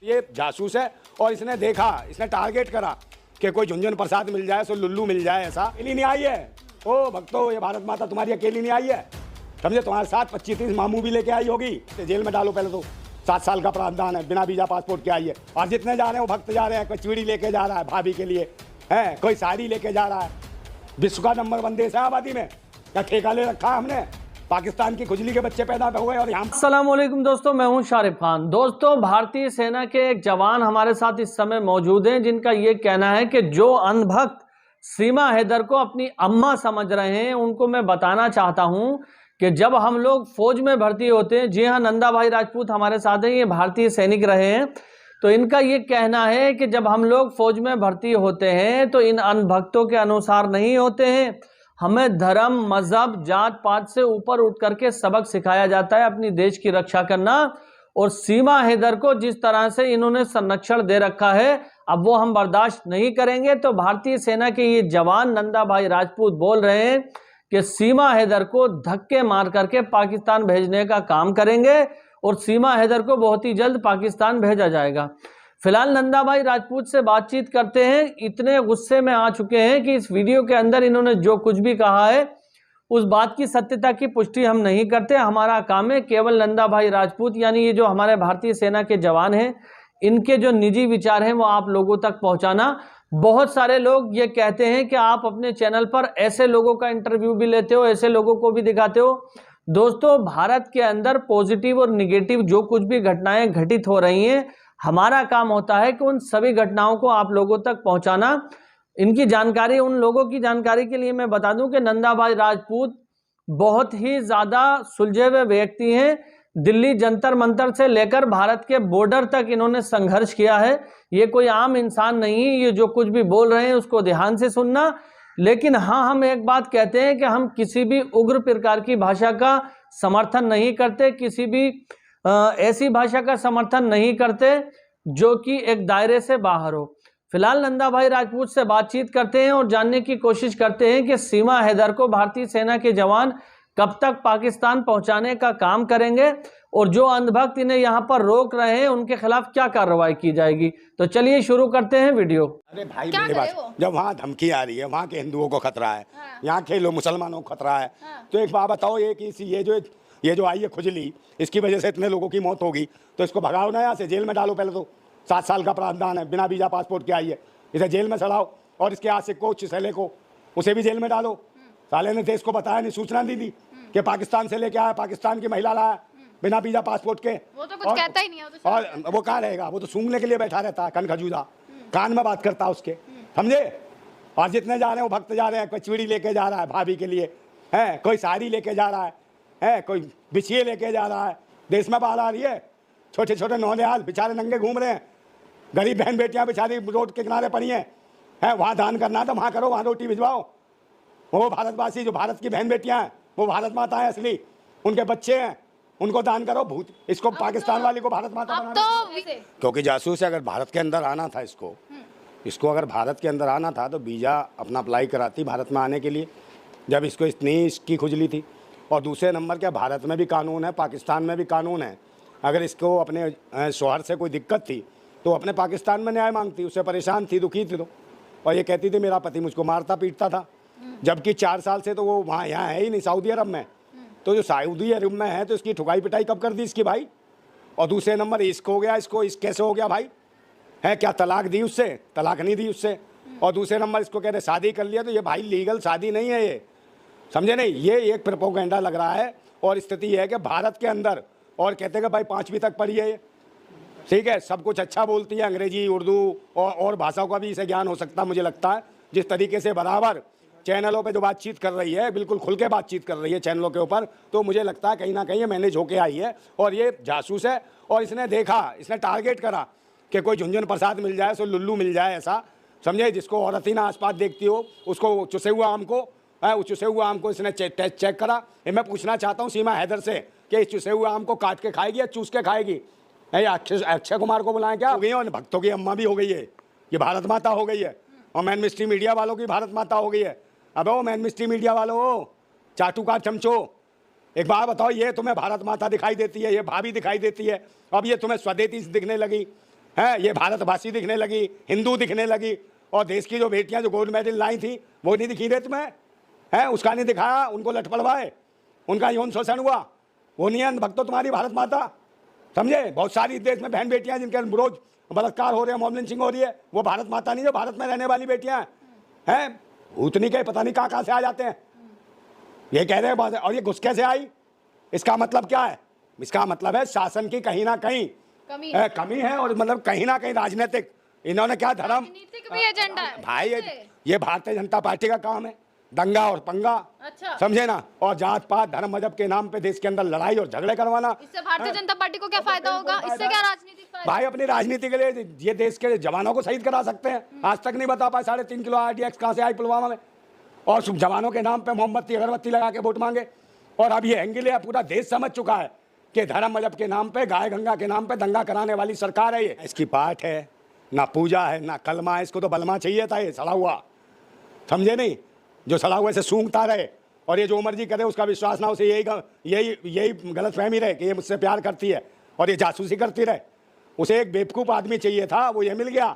ये जासूस है और इसने देखा, इसने टारगेट करा कि कोई झुनझुन प्रसाद मिल जाए, सो लुल्लू मिल जाए। ऐसा अकेली नहीं आई है। ओ भक्तों, ये भारत माता तुम्हारी अकेली नहीं आई है, समझे। तुम्हारे साथ 25-30 मामू भी लेके आई होगी। जेल में डालो पहले तो। 7 साल का प्रावधान है, बिना वीजा पासपोर्ट के आई है। और जितने जा रहे हैं वो भक्त जा रहे हैं। कोई चूड़ी लेके जा रहा है भाभी के लिए, है कोई साड़ी लेके जा रहा है। विश्व का नंबर 1 देश है आबादी में। क्या ठेका ले रखा है हमने? पाकिस्तान की खुजली के बच्चे पैदा हुए और यहाँ। अस्सलाम वालेकुम दोस्तों, मैं हूं शारिफ खान। दोस्तों, भारतीय सेना के एक जवान हमारे साथ इस समय मौजूद हैं, जिनका ये कहना है कि जो अंधभक्त सीमा हैदर को अपनी अम्मा समझ रहे हैं, उनको मैं बताना चाहता हूं कि जब हम लोग फौज में भर्ती होते हैं, जी हाँ, नंदा भाई राजपूत हमारे साथ हैं, ये भारतीय सैनिक रहे हैं, तो इनका ये कहना है कि जब हम लोग फौज में भर्ती होते हैं तो इन अंधभक्तों के अनुसार नहीं होते हैं। हमें धर्म, मजहब, जात पात से ऊपर उठ करके सबक सिखाया जाता है अपनी देश की रक्षा करना। और सीमा हैदर को जिस तरह से इन्होंने संरक्षण दे रखा है, अब वो हम बर्दाश्त नहीं करेंगे। तो भारतीय सेना के ये जवान नंदा भाई राजपूत बोल रहे हैं कि सीमा हैदर को धक्के मार करके पाकिस्तान भेजने का काम करेंगे और सीमा हैदर को बहुत ही जल्द पाकिस्तान भेजा जाएगा। फिलहाल नंदा भाई राजपूत से बातचीत करते हैं। इतने गुस्से में आ चुके हैं कि इस वीडियो के अंदर इन्होंने जो कुछ भी कहा है उस बात की सत्यता की पुष्टि हम नहीं करते। हमारा काम है केवल नंदा भाई राजपूत, यानी ये जो हमारे भारतीय सेना के जवान हैं, इनके जो निजी विचार हैं वो आप लोगों तक पहुंचाना। बहुत सारे लोग ये कहते हैं कि आप अपने चैनल पर ऐसे लोगों का इंटरव्यू भी लेते हो, ऐसे लोगों को भी दिखाते हो। दोस्तों, भारत के अंदर पॉजिटिव और निगेटिव जो कुछ भी घटनाएं घटित हो रही हैं, हमारा काम होता है कि उन सभी घटनाओं को आप लोगों तक पहुंचाना। इनकी जानकारी, उन लोगों की जानकारी के लिए मैं बता दूं कि नंदा भाई राजपूत बहुत ही ज्यादा सुलझे हुए व्यक्ति हैं। दिल्ली जंतर मंतर से लेकर भारत के बॉर्डर तक इन्होंने संघर्ष किया है। ये कोई आम इंसान नहीं है। ये जो कुछ भी बोल रहे हैं उसको ध्यान से सुनना। लेकिन हाँ, हम एक बात कहते हैं कि हम किसी भी उग्र प्रकार की भाषा का समर्थन नहीं करते, किसी भी ऐसी भाषा का समर्थन नहीं करते जो कि एक दायरे से बाहर हो। फिलहाल नंदा भाई राजपूत से बातचीत करते हैं और जानने की कोशिश करते हैं कि सीमा हैदर को भारतीय सेना के जवान कब तक पाकिस्तान पहुंचाने का काम करेंगे और जो अंधभक्त इन्हें यहां पर रोक रहे हैं उनके खिलाफ क्या कार्रवाई की जाएगी। तो चलिए शुरू करते हैं वीडियो। अरे भाई, मेरे पास जब वहाँ धमकी आ रही है, वहाँ के हिंदुओं को खतरा है, यहाँ के लोग मुसलमानों को खतरा है, तो एक बात बताओ, ये जो आई है खुजली, इसकी वजह से इतने लोगों की मौत होगी, तो इसको भगाओ ना यहाँ से, जेल में डालो पहले तो। 7 साल का प्रावधान है, बिना वीजा पासपोर्ट के आई है, इसे जेल में चढ़ाओ। और इसके आशिक को, चिसले को, उसे भी जेल में डालो। साले ने देश को बताया नहीं, सूचना दी थी कि पाकिस्तान से लेके आया, पाकिस्तान की महिला लाया बिना वीजा पासपोर्ट के। वो तो कुछ कहता ही नहीं है, और वो कहाँ रहेगा, वो तो सूंघने के लिए बैठा रहता है, कन खजूदा, कान में बात करता है उसके, समझे। और जितने जा रहे हैं वो भक्त जा रहे हैं। कोई चूड़ी लेके जा रहा है भाभी के लिए, है कोई साड़ी लेके जा रहा है कोई बिछिए लेके जा रहा है। देश में बाहर आ रही है, छोटे छोटे नौनिहाल बेचारे नंगे घूम रहे हैं, गरीब बहन बेटियां बेचारी रोड के किनारे पड़ी हैं। वहाँ दान करना है तो वहाँ करो, वहाँ रोटी भिजवाओ। वो भारतवासी, जो भारत की बहन बेटियां हैं, वो भारत माता है असली, उनके बच्चे हैं, उनको दान करो। भूत इसको पाकिस्तान वाली को भारत माता बनाना, क्योंकि जासूस अगर भारत के अंदर आना था, इसको अगर भारत के अंदर आना था तो वीज़ा अपना अप्लाई कराती भारत में आने के लिए, जब इसको इतनी इसकी खुजली थी। और दूसरे नंबर क्या, भारत में भी कानून है, पाकिस्तान में भी कानून है। अगर इसको अपने शौहर से कोई दिक्कत थी तो अपने पाकिस्तान में न्याय मांगती, उससे परेशान थी, दुखी थी तो। और ये कहती थी मेरा पति मुझको मारता पीटता था, जबकि 4 साल से तो वो वहाँ यहाँ है ही नहीं, सऊदी अरब में। तो जो सऊदी अरब में है तो इसकी ठुकाई पिटाई कब कर दी इसकी भाई। और दूसरे नंबर इश्क हो गया, इसको इस कैसे हो गया भाई, है क्या तलाक दी उससे, तलाक नहीं दी उससे। और दूसरे नंबर इसको कह रहे शादी कर लिया, तो ये भाई लीगल शादी नहीं है, ये समझे नहीं, ये एक प्रोपेगेंडा लग रहा है। और स्थिति है कि भारत के अंदर, और कहते हैं कि भाई 5वीं तक पढ़ी है, ठीक है, सब कुछ अच्छा बोलती है, अंग्रेजी, उर्दू और भाषाओं का भी इसे ज्ञान हो सकता है। मुझे लगता है जिस तरीके से बराबर चैनलों पे जो बातचीत कर रही है, बिल्कुल खुल के बातचीत कर रही है चैनलों के ऊपर, तो मुझे लगता है कहीं ना कहीं ये मैनेज होके आई है। और ये जासूस है और इसने देखा, इसने टारगेट करा कि कोई झुनझुन प्रसाद मिल जाए, सो लुल्लू मिल जाए, ऐसा समझे, जिसको औरत ही ना आसपास देखती हो, उसको चुसे हुआ आम को, उस चुसे हुए आम को इसने चेक करा। मैं पूछना चाहता हूँ सीमा हैदर से कि इस चुसे हुए आम को काट के खाएगी या चूस के खाएगी। अक्षय कुमार को बुलाएं क्या, हो गई, और भक्तों की अम्मा भी हो गई है, ये भारत माता हो गई है, और मैन मिस्ट्री मीडिया वालों की भारत माता हो गई है। अब वो मैन मिस्ट्री मीडिया वालों, चाटू का चमचो, एक बात बताओ, ये तुम्हें भारत माता दिखाई देती है, ये भाभी दिखाई देती है, अब ये तुम्हें स्वदेशी दिखने लगी, है, ये भारतवासी दिखने लगी, हिंदू दिखने लगी, और देश की जो बेटियां जो गोल्ड मेडल लाई थी वो नहीं दिखी रही तुम्हें? है, उसका नहीं दिखाया, उनको लट पड़वाए, उनका यौन शोषण हुआ, वो नहीं है भक्तो तुम्हारी भारत माता, समझे? बहुत सारी देश में बहन बेटियां जिनके रोज बलात्कार हो रहे हैं, मॉब लिंचिंग हो रही है, वो भारत माता नहीं, जो भारत में रहने वाली बेटियां हैं। भूतनी के पता नहीं कहाँ से आ जाते हैं, ये कह रहे हैं बात। और ये घुस कैसे आई? इसका मतलब क्या है? इसका मतलब है शासन की कहीं ना कहीं कमी है, और मतलब कहीं ना कहीं राजनीतिक, इन्होंने क्या धर्म राजनीतिक भी एजेंडा है भाई, ये भारतीय जनता पार्टी का काम है, दंगा और पंगा। अच्छा, समझे ना? और जात पात धर्म मजहब के नाम पे देश के अंदर लड़ाई और झगड़े करवाना, इससे भारतीय जनता पार्टी को क्या फायदा होगा? इससे क्या राजनीतिक फायदा? भाई अपनी राजनीति के लिए ये देश के जवानों को शहीद करा सकते हैं। आज तक नहीं बता पाए 3.5 किलो RDX कहाँ से आई पुलवामा में, और जवानों के नाम पे मोमबत्ती अगरबत्ती लगा के वोट मांगे। और अब ये एंगल पूरा देश समझ चुका है कि धर्म मजहब के नाम पे, गाय गंगा के नाम पे दंगा कराने वाली सरकार है ये। इसकी पाठ है ना, पूजा है ना कलमा है, इसको तो बलमा चाहिए था, ये सड़ा हुआ, समझे नहीं? जो सड़ा हुए से सूंघता रहे और ये जो मर्जी करे उसका विश्वास ना, उसे यही गलतफहमी रहे कि ये मुझसे प्यार करती है और ये जासूसी करती रहे। उसे एक बेवकूफ़ आदमी चाहिए था, वो ये मिल गया।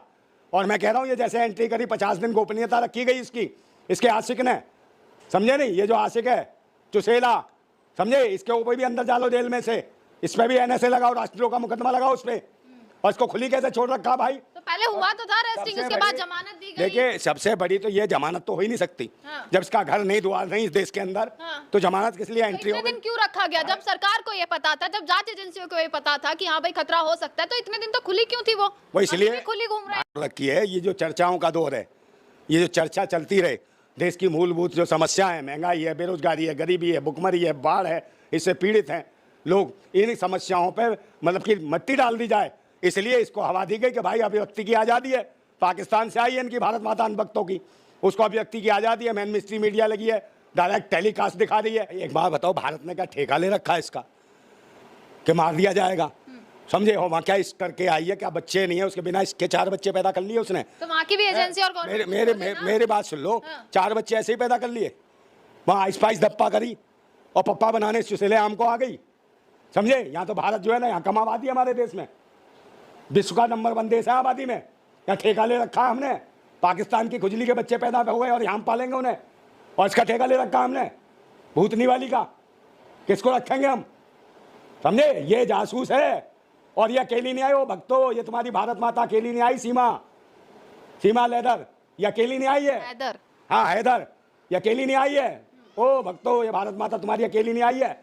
और मैं कह रहा हूँ ये जैसे एंट्री करी 50 दिन गोपनीयता रखी गई इसके आशिक ने, समझे नहीं? ये जो आशिक है चुसेला, समझे, इसके ऊपर भी अंदर डालो जेल में से, इस पर भी NSA लगाओ, राष्ट्रद्रोह का मुकदमा लगाओ उस पर, और इसको खुली कैसे छोड़ रखा भाई? तो पहले हुआ तो था अरेस्टिंग, उसके बाद जमानत दी गई। देखिए सबसे बड़ी तो ये जमानत तो हो ही नहीं सकती। हाँ। जब इसका घर नहीं द्वार नहीं इस देश के अंदर, हाँ। तो जमानत किस लिए एंट्री इतने होगी? दिन क्यों रखा गया? जब सरकार को ये पता था, जब जांच एजेंसियों को ये पता था कि हाँ भाई खतरा हो सकता है, तो इतने दिन तो खुली क्यों थी? वो इसलिए अभी भी खुली घूम रहे हैं। रखी है। ये जो चर्चाओं का दौर है, ये जो चर्चा चलती रहे, देश की मूलभूत जो समस्या है, महंगाई है, बेरोजगारी है, गरीबी है, भुखमरी है, बाढ़ है, इससे पीड़ित हैं लोग, इन समस्याओं पर मतलब कि मट्टी डाल दी जाए, इसलिए इसको हवा दी गई कि भाई अभिव्यक्ति की आज़ादी है। पाकिस्तान से आई है इनकी भारत माता अनभक्तों की, उसको अभिव्यक्ति की आज़ादी है, मेन मिस्ट्री मीडिया लगी है, डायरेक्ट टेलीकास्ट दिखा रही है। एक बात बताओ, भारत ने क्या ठेका ले रखा है इसका कि मार दिया जाएगा? समझे हो? वहाँ क्या इस करके आई है, क्या बच्चे नहीं है उसके बिना इसके 4 बच्चे पैदा कर लिए उसने? तो वहाँ की भी एजेंसी और मेरे बात सुन लो, 4 बच्चे ऐसे ही पैदा कर लिए, वहाँ आइस पाइस धप्पा करी और पप्पा बनाने सुसेले आम को आ गई, समझे? यहाँ तो भारत जो है ना, यहाँ कम आबादी है हमारे देश में, विश्व का नंबर 1 देश है आबादी में। क्या ठेका ले रखा है हमने? पाकिस्तान की खुजली के बच्चे पैदा हुए और यहाँ पालेंगे उन्हें, और इसका ठेका ले रखा हमने भूतनी वाली का। किसको रखेंगे हम? समझे? ये जासूस है, और ये अकेली नहीं आई। वो भक्तों, ये तुम्हारी भारत माता अकेली नहीं आई। सीमा लेदर ये अकेली नहीं आई है। हैदर, हाँ हैदर, ये अकेली नहीं आई है। ओ भक्तों, ये भारत माता तुम्हारी अकेली नहीं आई है,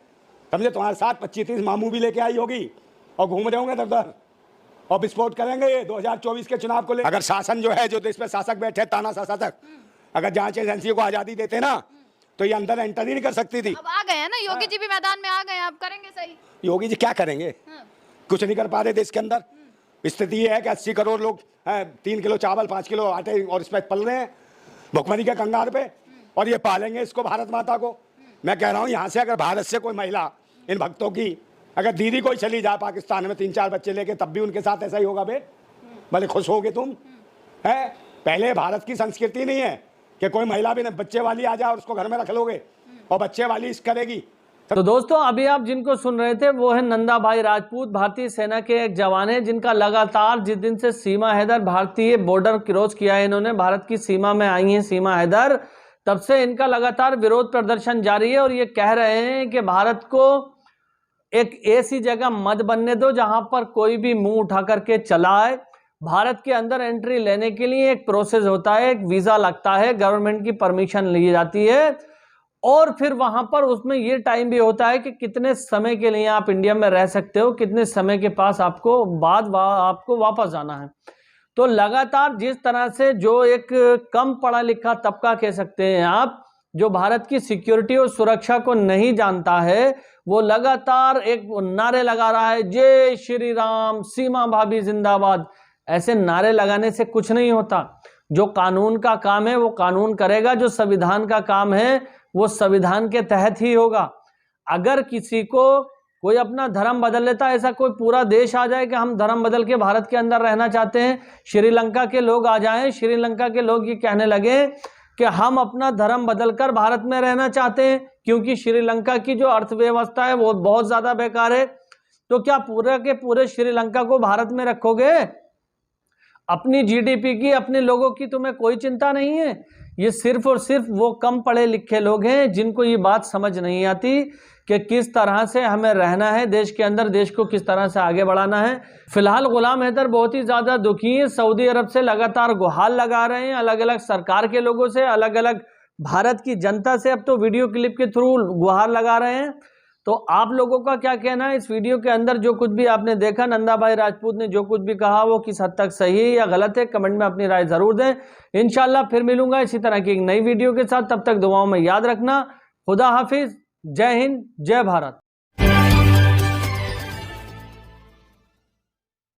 समझे? तुम्हारे साथ 25-30 मामू भी लेके आई होगी, और घूम रहे होंगे दर और विस्फोट करेंगे ये 2024 के चुनाव को ले। अगर शासन जो है, जो देश में शासक बैठे, ताना शासक, अगर जांच एजेंसी को आज़ादी देते ना, तो ये अंदर एंटर ही नहीं कर सकती थी। अब आ गए हैं ना योगी जी भी मैदान में आ गए हैं, अब करेंगे सही। योगी जी क्या करेंगे? कुछ नहीं कर पा रहे देश के अंदर। स्थिति ये है कि 80 करोड़ लोग 3 किलो चावल 5 किलो आटे और इस पर पल रहे हैं भुखमरी के कंगार पे, और ये पालेंगे इसको, भारत माता को। मैं कह रहा हूँ यहाँ से अगर भारत से कोई महिला इन भक्तों की अगर दीदी कोई चली जाए पाकिस्तान में 3-4 बच्चे लेके, तब भी उनके साथ ऐसा ही होगा बे? भले खुश होगे तुम? है पहले भारत की संस्कृति नहीं है कि कोई महिला भी बच्चे वाली आ जाए और उसको घर में रख लोगे और बच्चे वाली इस करेगी। तो दोस्तों अभी आप जिनको सुन रहे थे वो है नंदा भाई राजपूत, भारतीय सेना के एक जवान है, जिनका लगातार जिस दिन से सीमा हैदर भारतीय बॉर्डर क्रॉस किया है, इन्होंने भारत की सीमा में आई हैं सीमा हैदर, तब से इनका लगातार विरोध प्रदर्शन जारी है। और ये कह रहे हैं कि भारत को एक ऐसी जगह मत बनने दो जहां पर कोई भी मुंह उठा करके चला आए। भारत के अंदर एंट्री लेने के लिए एक प्रोसेस होता है, एक वीजा लगता है, गवर्नमेंट की परमिशन ली जाती है, और फिर वहां पर उसमें ये टाइम भी होता है कि कितने समय के लिए आप इंडिया में रह सकते हो, कितने समय के पास आपको वापस जाना है। तो लगातार जिस तरह से जो एक कम पढ़ा लिखा तबका कह सकते हैं आप, जो भारत की सिक्योरिटी और सुरक्षा को नहीं जानता है, वो लगातार एक नारे लगा रहा है, जय श्री राम, सीमा भाभी जिंदाबाद। ऐसे नारे लगाने से कुछ नहीं होता। जो कानून का काम है वो कानून करेगा, जो संविधान का काम है वो संविधान के तहत ही होगा। अगर किसी को कोई अपना धर्म बदल लेता है, ऐसा कोई पूरा देश आ जाए कि हम धर्म बदल के भारत के अंदर रहना चाहते हैं, श्रीलंका के लोग आ जाएं, श्रीलंका के लोग ये कहने लगे कि हम अपना धर्म बदलकर भारत में रहना चाहते हैं क्योंकि श्रीलंका की जो अर्थव्यवस्था है वो बहुत ज्यादा बेकार है, तो क्या पूरे के पूरे श्रीलंका को भारत में रखोगे? अपनी जीडीपी की, अपने लोगों की तुम्हें कोई चिंता नहीं है। ये सिर्फ और सिर्फ वो कम पढ़े लिखे लोग हैं जिनको ये बात समझ नहीं आती कि किस तरह से हमें रहना है देश के अंदर, देश को किस तरह से आगे बढ़ाना है। फिलहाल गुलाम हैदर बहुत ही ज़्यादा दुखी हैं, सऊदी अरब से लगातार गुहार लगा रहे हैं, अलग अलग सरकार के लोगों से, अलग अलग भारत की जनता से अब तो वीडियो क्लिप के थ्रू गुहार लगा रहे हैं। तो आप लोगों का क्या कहना है इस वीडियो के अंदर? जो कुछ भी आपने देखा, नंदा भाई राजपूत ने जो कुछ भी कहा, वो किस हद तक सही है या गलत है, कमेंट में अपनी राय जरूर दें। इंशाल्लाह फिर मिलूंगा इसी तरह की एक नई वीडियो के साथ, तब तक दुआओं में याद रखना। खुदा हाफिज, जय हिंद, जय भारत।